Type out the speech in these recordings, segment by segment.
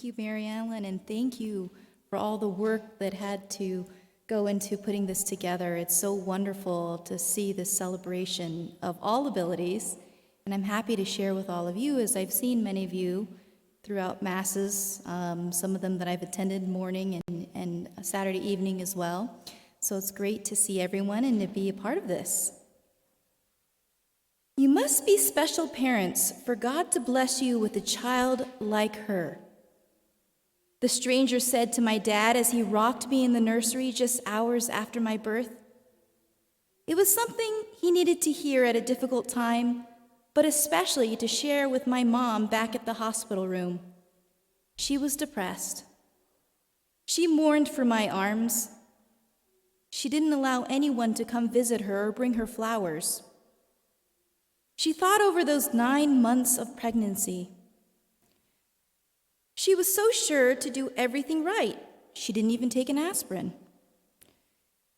Thank you, Mary Ellen, and thank you for all the work that had to go into putting this together. It's so wonderful to see this celebration of all abilities, and I'm happy to share with all of you, as I've seen many of you throughout Masses, some of them that I've attended morning and Saturday evening as well. So it's great to see everyone and to be a part of this. You must be special parents for God to bless you with a child like her. The stranger said to my dad as he rocked me in the nursery just hours after my birth. It was something he needed to hear at a difficult time, but especially to share with my mom back at the hospital room. She was depressed. She mourned for my arms. She didn't allow anyone to come visit her or bring her flowers. She thought over those 9 months of pregnancy. She was so sure to do everything right. She didn't even take an aspirin.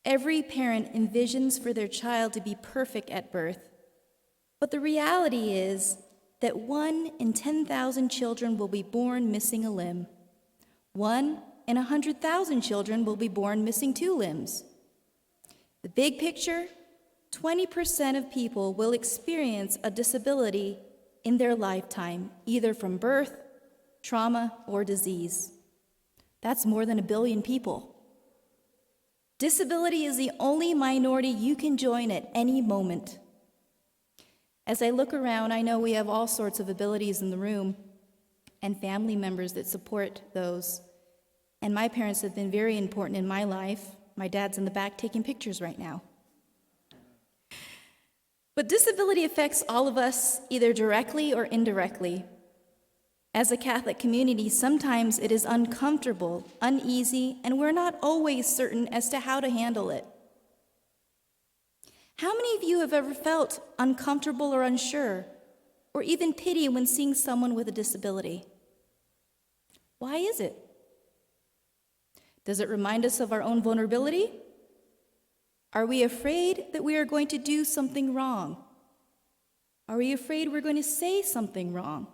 Every parent envisions for their child to be perfect at birth, but the reality is that 1 in 10,000 children will be born missing a limb. 1 in 100,000 children will be born missing 2 limbs. The big picture, 20% of people will experience a disability in their lifetime, either from birth, trauma, or disease. That's more than 1 billion people. Disability is the only minority you can join at any moment. As I look around, I know we have all sorts of abilities in the room and family members that support those. And my parents have been very important in my life. My dad's in the back taking pictures right now. But disability affects all of us either directly or indirectly. As a Catholic community, sometimes it is uncomfortable, uneasy, and we're not always certain as to how to handle it. How many of you have ever felt uncomfortable or unsure, or even pity when seeing someone with a disability? Why is it? Does it remind us of our own vulnerability? Are we afraid that we are going to do something wrong? Are we afraid we're going to say something wrong?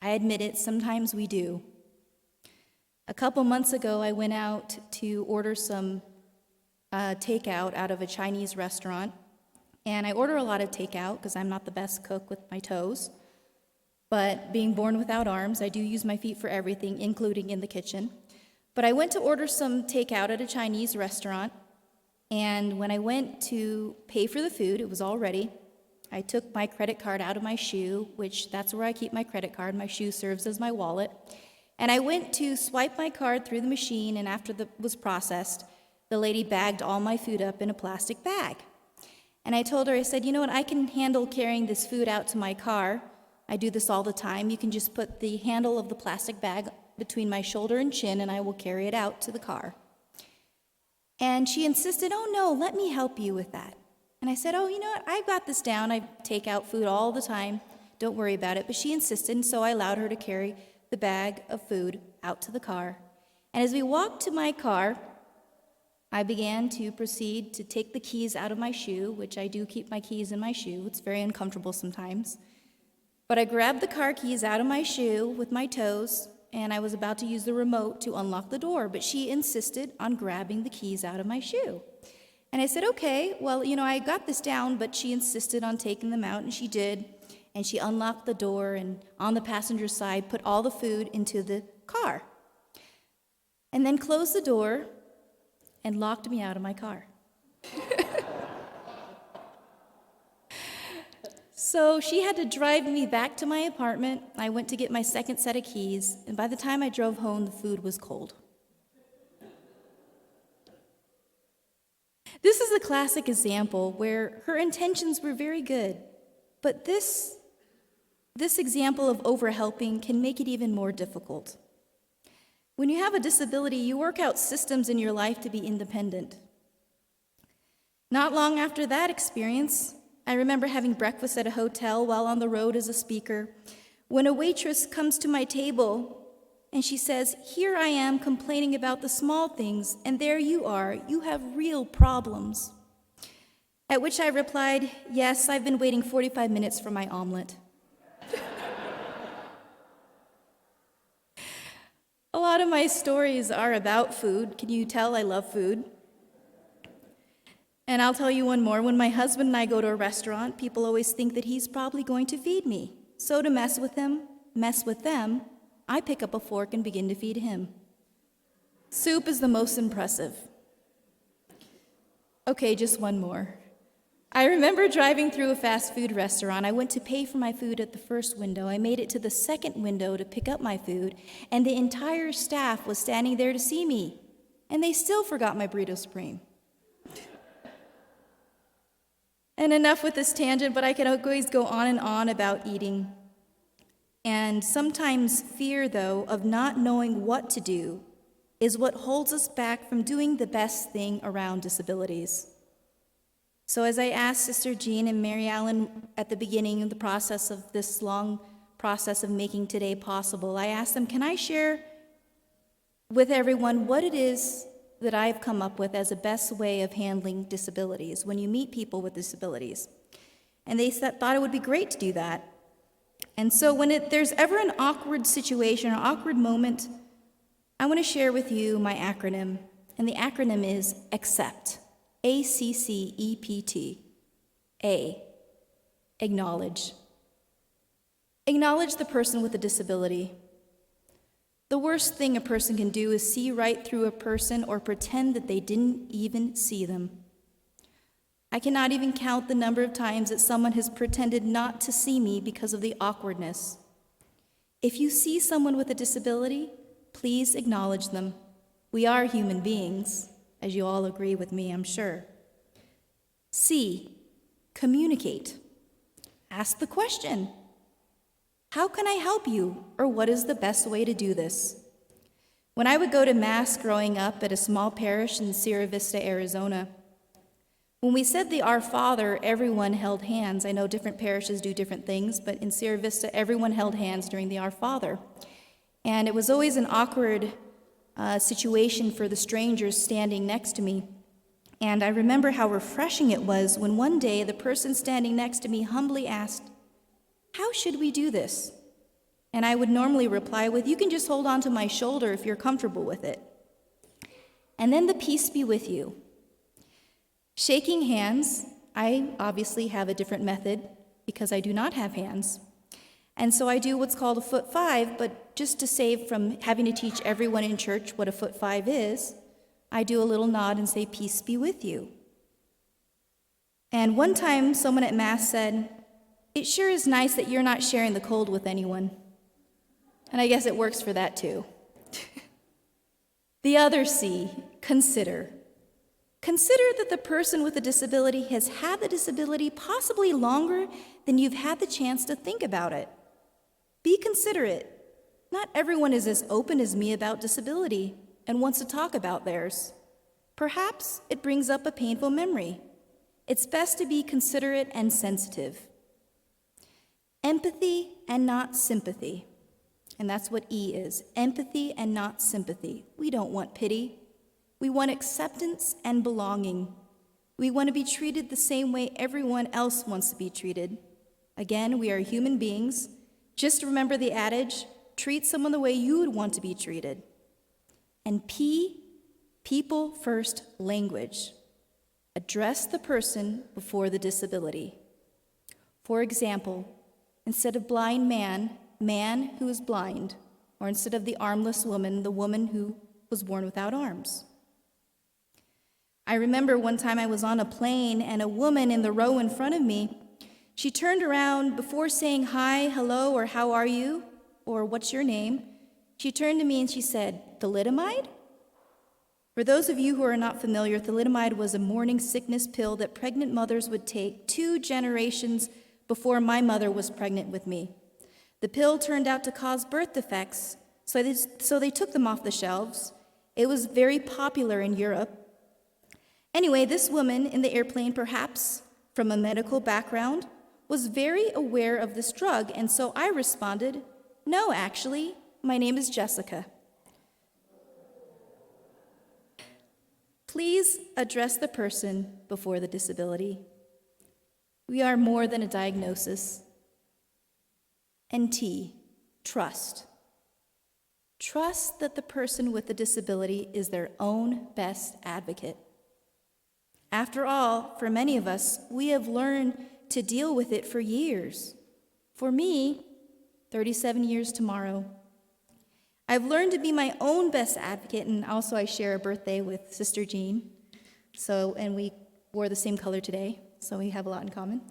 I admit it, sometimes we do. A couple months ago, I went out to order some takeout out of a Chinese restaurant, and I order a lot of takeout because I'm not the best cook with my toes, but being born without arms, I do use my feet for everything, including in the kitchen. But I went to order some takeout at a Chinese restaurant, and when I went to pay for the food, it was all ready. I took my credit card out of my shoe, which that's where I keep my credit card. My shoe serves as my wallet. And I went to swipe my card through the machine, and after it was processed, the lady bagged all my food up in a plastic bag. And I told her, I said, you know what, I can handle carrying this food out to my car. I do this all the time. You can just put the handle of the plastic bag between my shoulder and chin, and I will carry it out to the car. And she insisted, oh no, let me help you with that. And I said, oh, you know what, I've got this down. I take out food all the time. Don't worry about it. But she insisted, and so I allowed her to carry the bag of food out to the car. And as we walked to my car, I began to proceed to take the keys out of my shoe, which I do keep my keys in my shoe. It's very uncomfortable sometimes. But I grabbed the car keys out of my shoe with my toes, and I was about to use the remote to unlock the door, but she insisted on grabbing the keys out of my shoe. And I said, okay, well, you know, I got this down, but she insisted on taking them out, and she did. And she unlocked the door, and on the passenger side, put all the food into the car. And then closed the door and locked me out of my car. So she had to drive me back to my apartment. I went to get my second set of keys, and by the time I drove home, the food was cold. This is a classic example where her intentions were very good, but this example of overhelping can make it even more difficult. When you have a disability, you work out systems in your life to be independent. Not long after that experience, I remember having breakfast at a hotel while on the road as a speaker, when a waitress comes to my table and she says, here I am complaining about the small things, and there you are, you have real problems. At which I replied, yes, I've been waiting 45 minutes for my omelet. lot of my stories are about food. Can you tell I love food? And I'll tell you one more. When my husband and I go to a restaurant, people always think that he's probably going to feed me. So to mess with them, I pick up a fork and begin to feed him. Soup is the most impressive. Okay, just one more. I remember driving through a fast food restaurant. I went to pay for my food at the first window. I made it to the second window to pick up my food, and the entire staff was standing there to see me, and they still forgot my burrito supreme. And enough with this tangent, but I can always go on and on about eating. And sometimes fear, though, of not knowing what to do is what holds us back from doing the best thing around disabilities. So as I asked Sister Jean and Mary Ellen at the beginning of the process of this long process of making today possible, I asked them, can I share with everyone what it is that I've come up with as a best way of handling disabilities when you meet people with disabilities? And they thought it would be great to do that. And so when there's ever an awkward situation or awkward moment, I want to share with you my acronym, and the acronym is ACCEPT, ACCEPT. A, acknowledge. Acknowledge the person with a disability. The worst thing a person can do is see right through a person or pretend that they didn't even see them. I cannot even count the number of times that someone has pretended not to see me because of the awkwardness. If you see someone with a disability, please acknowledge them. We are human beings, as you all agree with me, I'm sure. C, communicate. Ask the question. How can I help you, or what is the best way to do this? When I would go to Mass growing up at a small parish in Sierra Vista, Arizona, when we said the Our Father, everyone held hands. I know different parishes do different things, but in Sierra Vista, everyone held hands during the Our Father. And it was always an awkward situation for the strangers standing next to me. And I remember how refreshing it was when one day the person standing next to me humbly asked, "How should we do this?" And I would normally reply with, "You can just hold on to my shoulder if you're comfortable with it." And then the peace be with you. Shaking hands, I obviously have a different method because I do not have hands. And so I do what's called a foot five, but just to save from having to teach everyone in church what a foot five is, I do a little nod and say, "Peace be with you." And one time, someone at Mass said, "It sure is nice that you're not sharing the cold with anyone." And I guess it works for that too. The other C, consider. Consider that the person with a disability has had the disability possibly longer than you've had the chance to think about it. Be considerate. Not everyone is as open as me about disability and wants to talk about theirs. Perhaps it brings up a painful memory. It's best to be considerate and sensitive. Empathy and not sympathy. And that's what E is, empathy and not sympathy. We don't want pity. We want acceptance and belonging. We want to be treated the same way everyone else wants to be treated. Again, we are human beings. Just remember the adage, treat someone the way you would want to be treated. And P, people first language. Address the person before the disability. For example, instead of blind man, man who is blind, or instead of the armless woman, the woman who was born without arms. I remember one time I was on a plane and a woman in the row in front of me, she turned around before saying hi, hello, or how are you, or what's your name. She turned to me and she said, "Thalidomide?" For those of you who are not familiar, thalidomide was a morning sickness pill that pregnant mothers would take 2 generations before my mother was pregnant with me. The pill turned out to cause birth defects, so they took them off the shelves. It was very popular in Europe. Anyway, this woman in the airplane, perhaps from a medical background, was very aware of this drug, and so I responded, "No, actually, my name is Jessica." Please address the person before the disability. We are more than a diagnosis. And T, trust. Trust that the person with the disability is their own best advocate. After all, for many of us, we have learned to deal with it for years. For me, 37 years tomorrow. I've learned to be my own best advocate, and also I share a birthday with Sister Jean. And we wore the same color today, so we have a lot in common.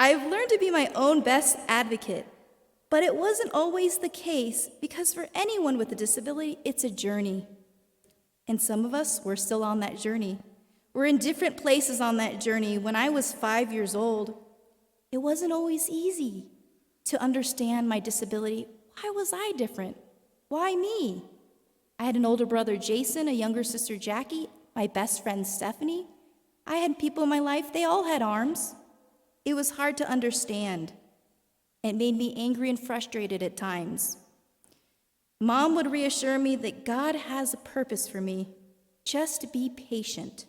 I've learned to be my own best advocate, but it wasn't always the case because for anyone with a disability, it's a journey. And some of us, we're still on that journey. We're in different places on that journey. When I was 5 years old, it wasn't always easy to understand my disability. Why was I different? Why me? I had an older brother, Jason, a younger sister, Jackie, my best friend, Stephanie. I had people in my life, they all had arms. It was hard to understand. It made me angry and frustrated at times. Mom would reassure me that God has a purpose for me. Just be patient.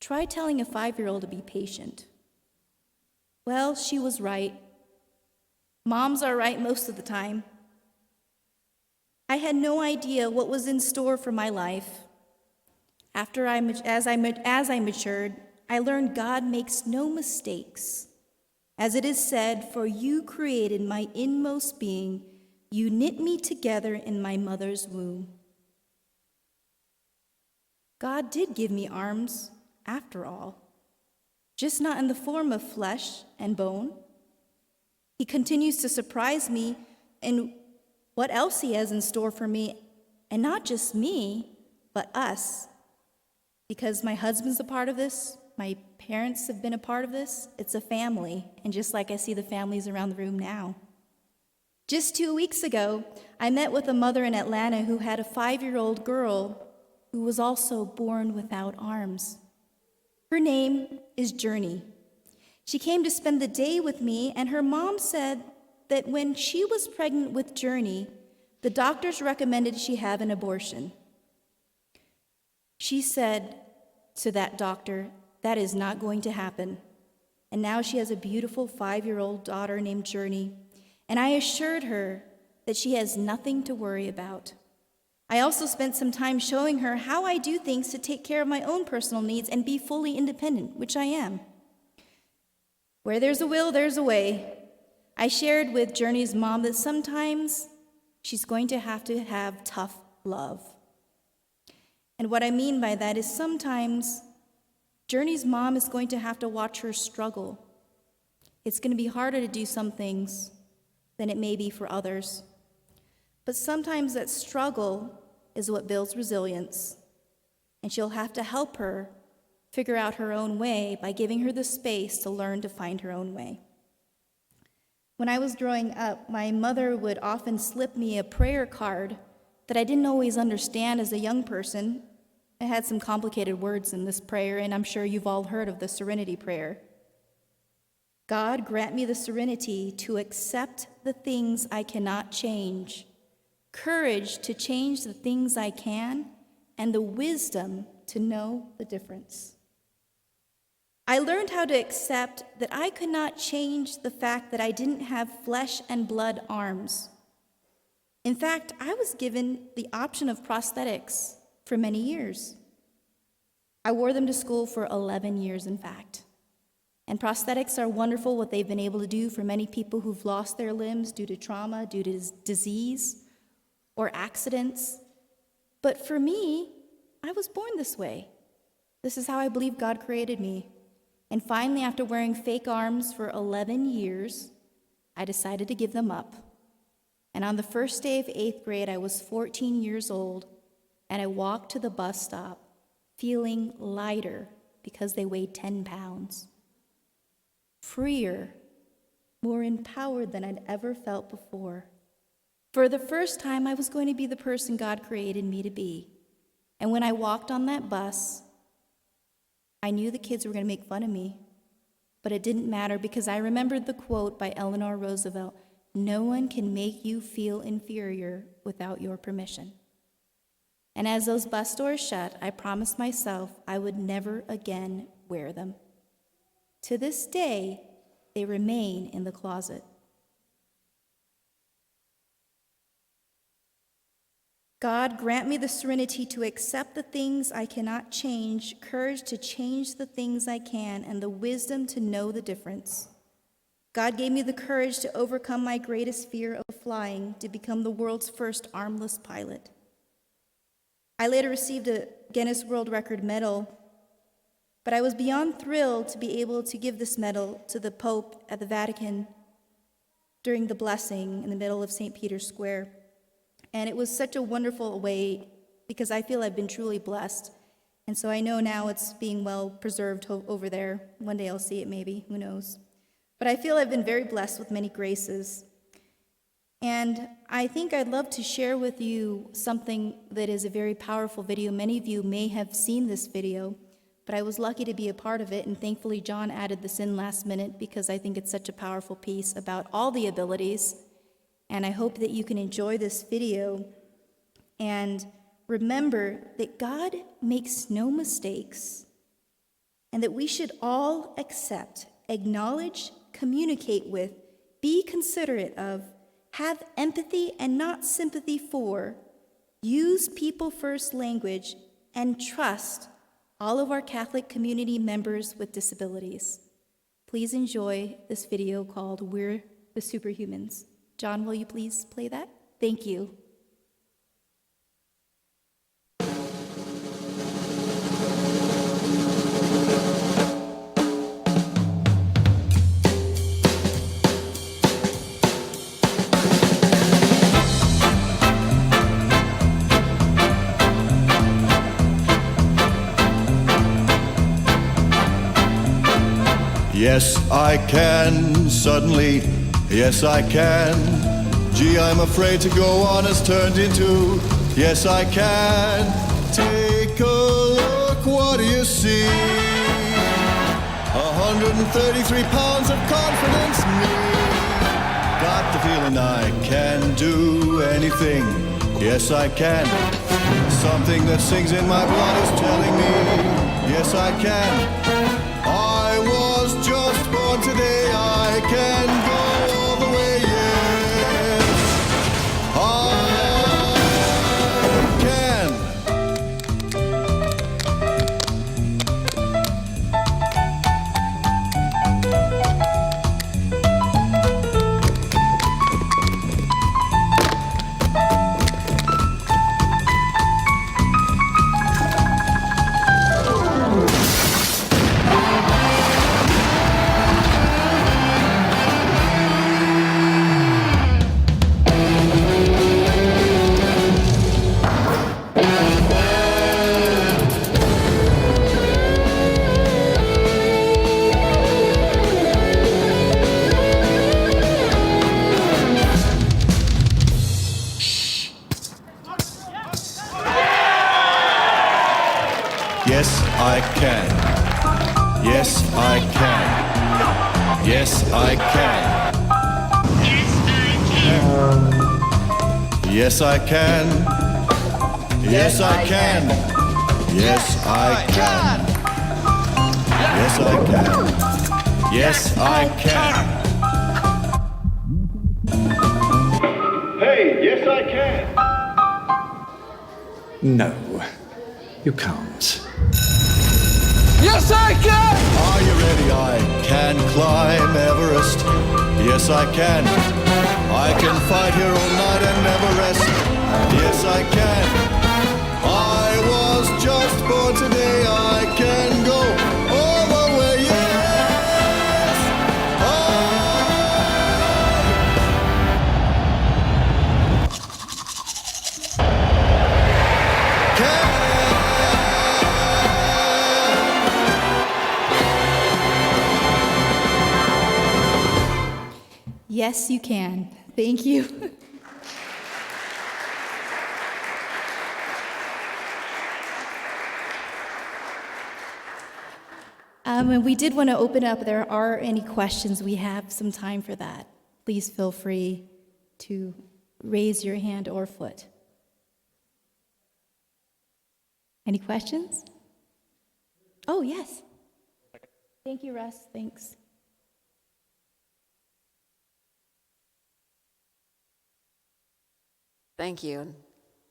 Try telling a 5-year-old to be patient. Well, she was right. Moms are right most of the time. I had no idea what was in store for my life. As I matured, I learned God makes no mistakes. As it is said, "For you created my inmost being, you knit me together in my mother's womb." God did give me arms, after all, just not in the form of flesh and bone. He continues to surprise me in what else he has in store for me, and not just me, but us. Because my husband's a part of this, my parents have been a part of this, it's a family, and just like I see the families around the room now. Just 2 weeks ago, I met with a mother in Atlanta who had a 5-year-old girl who was also born without arms. Her name is Journey. She came to spend the day with me, and her mom said that when she was pregnant with Journey, the doctors recommended she have an abortion. She said to that doctor, "That is not going to happen." And now she has a beautiful 5-year-old daughter named Journey, and I assured her that she has nothing to worry about. I also spent some time showing her how I do things to take care of my own personal needs and be fully independent, which I am. Where there's a will, there's a way. I shared with Journey's mom that sometimes she's going to have tough love. And what I mean by that is sometimes Journey's mom is going to have to watch her struggle. It's going to be harder to do some things than it may be for others. But sometimes that struggle is what builds resilience, and she'll have to help her figure out her own way by giving her the space to learn to find her own way. When I was growing up, my mother would often slip me a prayer card that I didn't always understand as a young person. It had some complicated words in this prayer, and I'm sure you've all heard of the Serenity Prayer. God, grant me the serenity to accept the things I cannot change, courage to change the things I can, and the wisdom to know the difference. I learned how to accept that I could not change the fact that I didn't have flesh and blood arms. In fact, I was given the option of prosthetics for many years. I wore them to school for 11 years, in fact. And prosthetics are wonderful, what they've been able to do for many people who've lost their limbs due to trauma, due to disease, or accidents. But for me, I was born this way. This is how I believe God created me. And finally, after wearing fake arms for 11 years, I decided to give them up. And on the first day of 8th grade, I was 14 years old, and I walked to the bus stop feeling lighter because they weighed 10 pounds. Freer, more empowered than I'd ever felt before. For the first time, I was going to be the person God created me to be. And when I walked on that bus, I knew the kids were going to make fun of me, but it didn't matter because I remembered the quote by Eleanor Roosevelt, "No one can make you feel inferior without your permission." And as those bus doors shut, I promised myself I would never again wear them. To this day, they remain in the closet. God, grant me the serenity to accept the things I cannot change, courage to change the things I can, and the wisdom to know the difference. God gave me the courage to overcome my greatest fear of flying, to become the world's first armless pilot. I later received a Guinness World Record medal, but I was beyond thrilled to be able to give this medal to the Pope at the Vatican during the blessing in the middle of St. Peter's Square. And it was such a wonderful way because I feel I've been truly blessed. And so I know now it's being well preserved over there. One day I'll see it maybe, who knows. But I feel I've been very blessed with many graces. And I think I'd love to share with you something that is a very powerful video. Many of you may have seen this video, but I was lucky to be a part of it, and thankfully John added this in last minute because I think it's such a powerful piece about all the abilities. And I hope that you can enjoy this video and remember that God makes no mistakes and that we should all accept, acknowledge, communicate with, be considerate of, have empathy and not sympathy for, use people-first language, and trust all of our Catholic community members with disabilities. Please enjoy this video called We're the Superhumans. John, will you please play that? Thank you. Yes, I can, suddenly, yes, I can. Gee, I'm afraid to go on has turned into, yes, I can. Take a look, what do you see? 133 pounds of confidence, me. Got the feeling I can do anything, yes, I can. Something that sings in my blood is telling me, yes, I can. I was just born today, I can go all the way, yes, I can. Yes, I can. Yes, I can. Yes, I can. Yes, I can. Yes, I can. Yes, I can. Yes, I can. Yes, I can. Hey, yes, I can. No, you can't. Yes, I can! Are you ready? I can climb Everest. Yes, I can. I can fight here all night and never rest. Yes, I can. I was just born today. I can go all the way. Yes, I can. Yes, you can. Thank you. And we did want to open up. There are any questions, we have some time for that. Please feel free to raise your hand or foot. Any questions? Oh, yes. Thank you, Russ. Thanks. Thank you.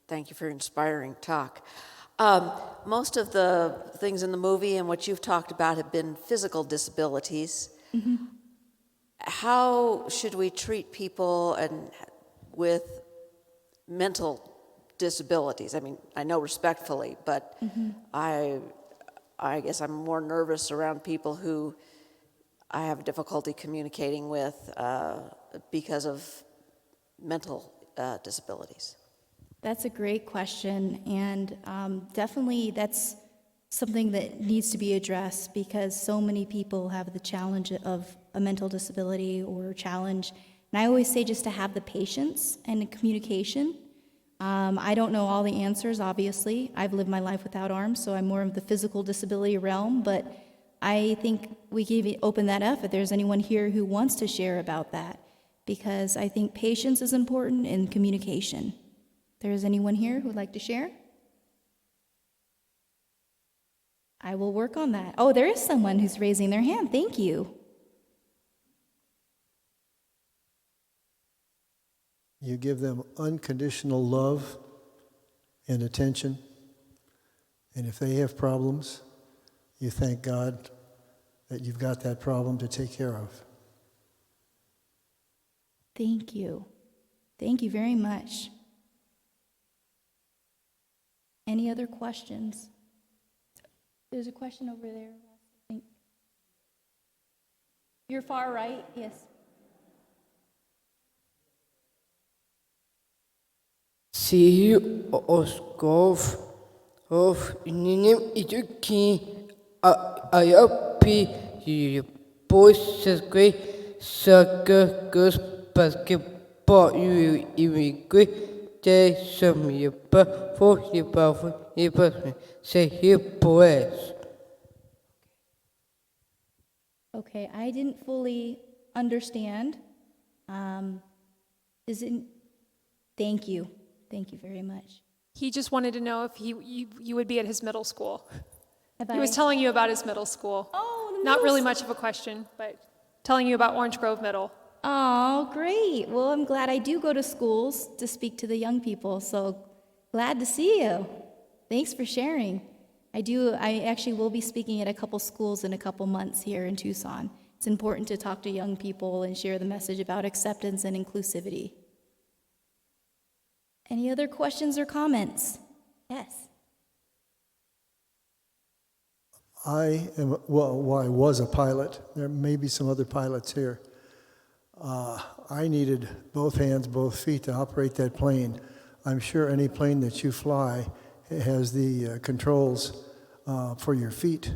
thank you for your inspiring talk. Most of the things in the movie and what you've talked about have been physical disabilities. How should we treat people with mental disabilities? I mean, I know respectfully, but I guess I'm more nervous around people who I have difficulty communicating with because of mental disabilities. That's a great question, and definitely that's something that needs to be addressed because so many people have the challenge of a mental disability or challenge. And I always say just to have the patience and the communication. I don't know all the answers, obviously. I've lived my life without arms, so I'm more of the physical disability realm, but I think we can open that up if there's anyone here who wants to share about that, because I think patience is important and communication. There is anyone here who would like to share? I will work on that. Oh, there is someone who's raising their hand. Thank you. You give them unconditional love and attention. And if they have problems, you thank God that you've got that problem to take care of. Thank you. Thank you very much. Any other questions? There's a question over there. I think. You're far right, yes. See Oskov of Ninim Iduki Ayapi Poisque Saka Gus Basketball Uigui de Samipa for Yipa say here poes. Okay, I didn't fully understand. Is it? Thank you. Thank you very much. He just wanted to know if you would be at his middle school. Have He was telling you about his middle school. Oh, the Not middle really s- much of a question, but telling you about Orange Grove Middle. Oh, great. Well, I'm glad I do go to schools to speak to the young people, so glad to see you. Thanks for sharing. I actually will be speaking at a couple schools in a couple months here in Tucson. It's important to talk to young people and share the message about acceptance and inclusivity. Any other questions or comments? Yes. I was a pilot. There may be some other pilots here. I needed both hands, both feet to operate that plane. I'm sure any plane that you fly has the controls for your feet.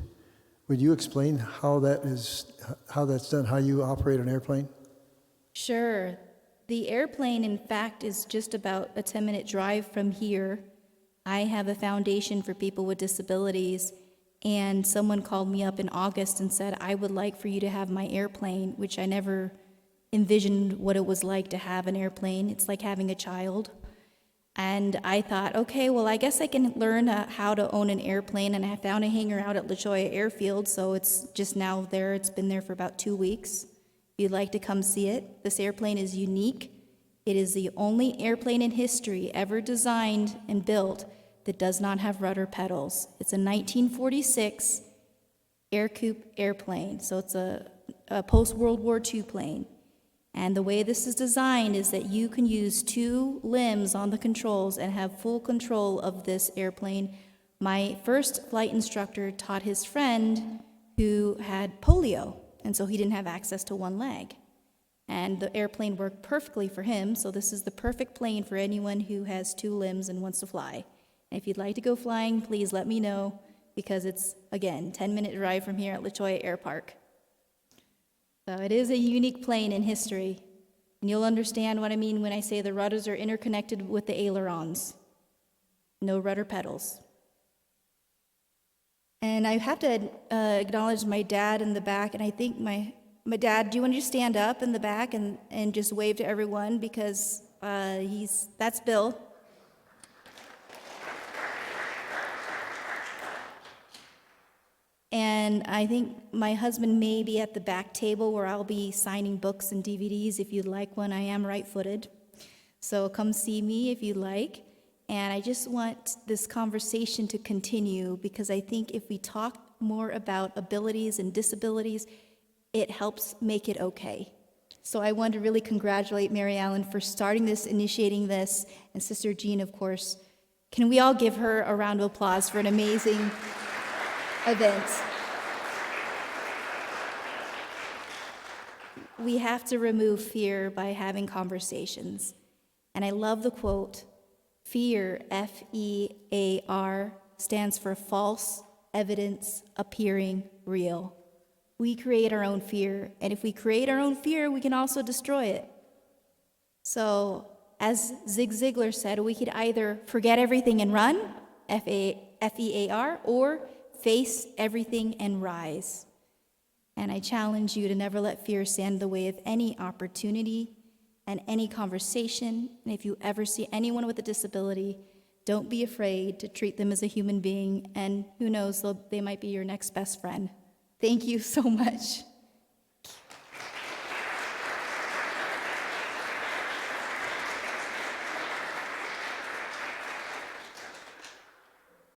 Would you explain how that's done, how you operate an airplane? Sure. The airplane, in fact, is just about a 10-minute drive from here. I have a foundation for people with disabilities, and someone called me up in August and said, I would like for you to have my airplane, which I never envisioned what it was like to have an airplane. It's like having a child. And I thought, okay, well, I guess I can learn how to own an airplane, and I found a hangar out at La Jolla Airfield, so it's just now there. It's been there for about 2 weeks. If you'd like to come see it, this airplane is unique. It is the only airplane in history ever designed and built that does not have rudder pedals. It's a 1946 Aircoupe airplane, so it's a post-World War II plane. And the way this is designed is that you can use 2 limbs on the controls and have full control of this airplane. My first flight instructor taught his friend who had polio, and so he didn't have access to one leg. And the airplane worked perfectly for him, so this is the perfect plane for anyone who has 2 limbs and wants to fly. And if you'd like to go flying, please let me know, because it's, again, 10-minute drive from here at La Jolla Air Park. So it is a unique plane in history, and you'll understand what I mean when I say the rudders are interconnected with the ailerons. No rudder pedals. And I have to acknowledge my dad in the back, and I think my dad, do you want to just stand up in the back and just wave to everyone, because that's Bill. And I think my husband may be at the back table where I'll be signing books and DVDs if you'd like one. I am right-footed. So come see me if you'd like. And I just want this conversation to continue because I think if we talk more about abilities and disabilities, it helps make it okay. So I want to really congratulate Mary Ellen for starting this, initiating this, and Sister Jean, of course. Can we all give her a round of applause for an amazing event? We have to remove fear by having conversations. And I love the quote, fear, F-E-A-R, stands for false evidence appearing real. We create our own fear, and if we create our own fear, we can also destroy it. So, as Zig Ziglar said, we could either forget everything and run, F-E-A-R, or face everything and rise. And I challenge you to never let fear stand in the way of any opportunity and any conversation. And if you ever see anyone with a disability, don't be afraid to treat them as a human being, and who knows, they might be your next best friend. Thank you so much.